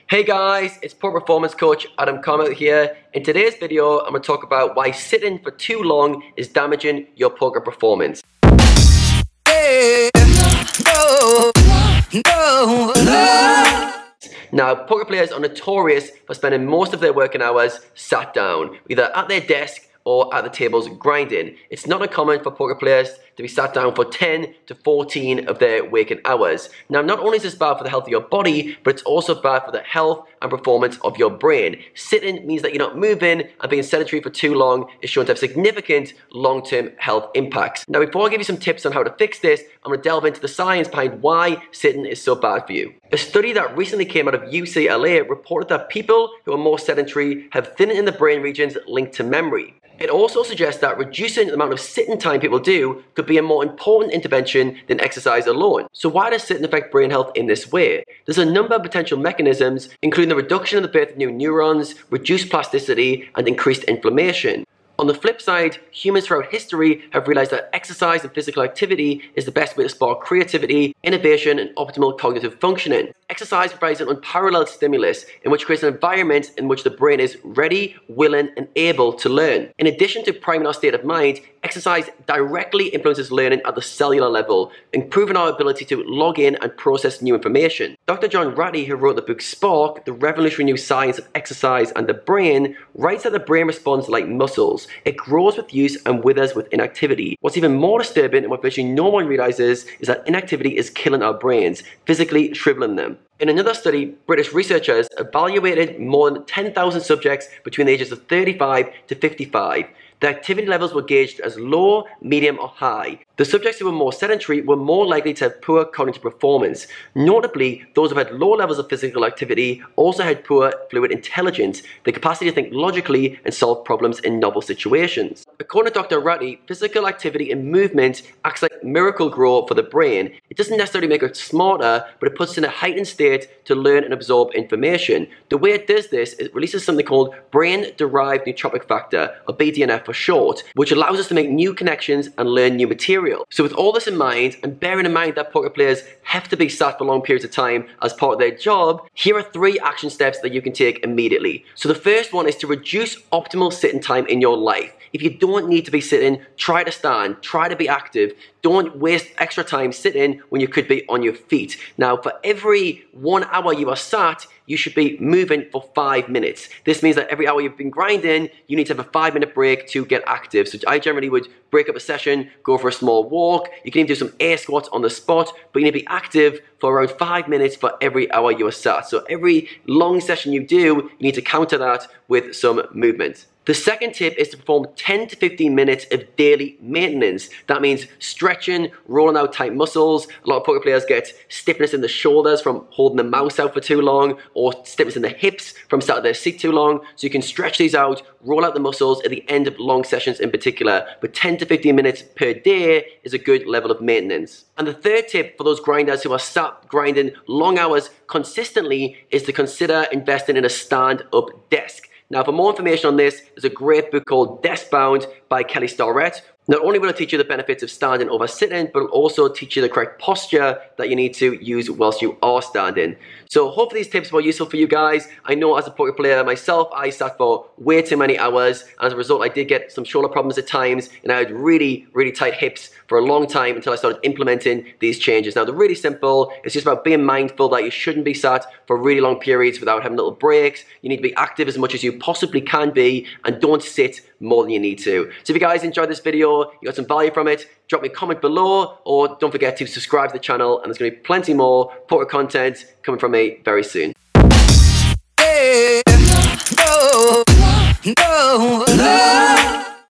Hey guys, it's Pro Performance Coach Adam Carmichael here. In today's video, I'm going to talk about why sitting for too long is damaging your poker performance. Now, poker players are notorious for spending most of their working hours sat down, either at their desk or at the tables grinding. It's not uncommon for poker players to be sat down for 10 to 14 of their waking hours. Now, not only is this bad for the health of your body, but it's also bad for the health and performance of your brain. Sitting means that you're not moving, and being sedentary for too long is shown to have significant long-term health impacts. Now, before I give you some tips on how to fix this, I'm going to delve into the science behind why sitting is so bad for you. A study that recently came out of UCLA reported that people who are more sedentary have thinning in the brain regions linked to memory. It also suggests that reducing the amount of sitting time people do could be a more important intervention than exercise alone. So why does sitting affect brain health in this way? There's a number of potential mechanisms, including the reduction of the birth of new neurons, reduced plasticity, and increased inflammation. On the flip side, humans throughout history have realized that exercise and physical activity is the best way to spark creativity, innovation, and optimal cognitive functioning. Exercise provides an unparalleled stimulus in which creates an environment in which the brain is ready, willing, and able to learn. In addition to priming our state of mind, exercise directly influences learning at the cellular level, improving our ability to log in and process new information. Dr. John Ratey, who wrote the book Spark, The Revolutionary New Science of Exercise and the Brain, writes that the brain responds like muscles. It grows with use and withers with inactivity. What's even more disturbing, and what virtually no one realizes, is that inactivity is killing our brains, physically shriveling them. In another study, British researchers evaluated more than 10,000 subjects between the ages of 35 to 55. The activity levels were gauged as low, medium, or high. The subjects who were more sedentary were more likely to have poor cognitive performance. Notably, those who had low levels of physical activity also had poor fluid intelligence, the capacity to think logically and solve problems in novel situations. According to Dr. Ratey, physical activity and movement acts like Miracle-Gro for the brain. It doesn't necessarily make us smarter, but it puts us in a heightened state to learn and absorb information. The way it does this, it releases something called brain-derived neurotrophic factor, or BDNF for short, which allows us to make new connections and learn new material. So with all this in mind, and bearing in mind that poker players have to be sat for long periods of time as part of their job, here are 3 action steps that you can take immediately. So the first one is to reduce optimal sitting time in your life. If you don't need to be sitting, try to stand, try to be active. Don't waste extra time sitting when you could be on your feet. Now, for every 1 hour you are sat, you should be moving for 5 minutes. This means that every hour you've been grinding, you need to have a 5-minute break to get active. So I generally would break up a session, go for a small walk. You can even do some air squats on the spot, but you need to be active for around 5 minutes for every hour you are sat. So every long session you do, you need to counter that with some movement. The second tip is to perform 10 to 15 minutes of daily maintenance. That means stretching, rolling out tight muscles. A lot of poker players get stiffness in the shoulders from holding the mouse out for too long, or stiffness in the hips from sat at their seat too long. So you can stretch these out, roll out the muscles at the end of long sessions in particular. But 10 to 15 minutes per day is a good level of maintenance. And the third tip for those grinders who are sat grinding long hours consistently is to consider investing in a stand-up desk. Now, for more information on this, there's a great book called Desk Bound by Kelly Starrett. Not only will it teach you the benefits of standing over sitting, but it'll also teach you the correct posture that you need to use whilst you are standing. So hopefully these tips were useful for you guys. I know as a poker player myself, I sat for way too many hours. And as a result, I did get some shoulder problems at times, and I had really, really tight hips for a long time until I started implementing these changes. Now, they're really simple. It's just about being mindful that you shouldn't be sat for really long periods without having little breaks. You need to be active as much as you possibly can be, and don't sit more than you need to. So if you guys enjoyed this video, you got some value from it, drop me a comment below, or don't forget to subscribe to the channel, and there's going to be plenty more poker content coming from me very soon. Hey, no, no, no.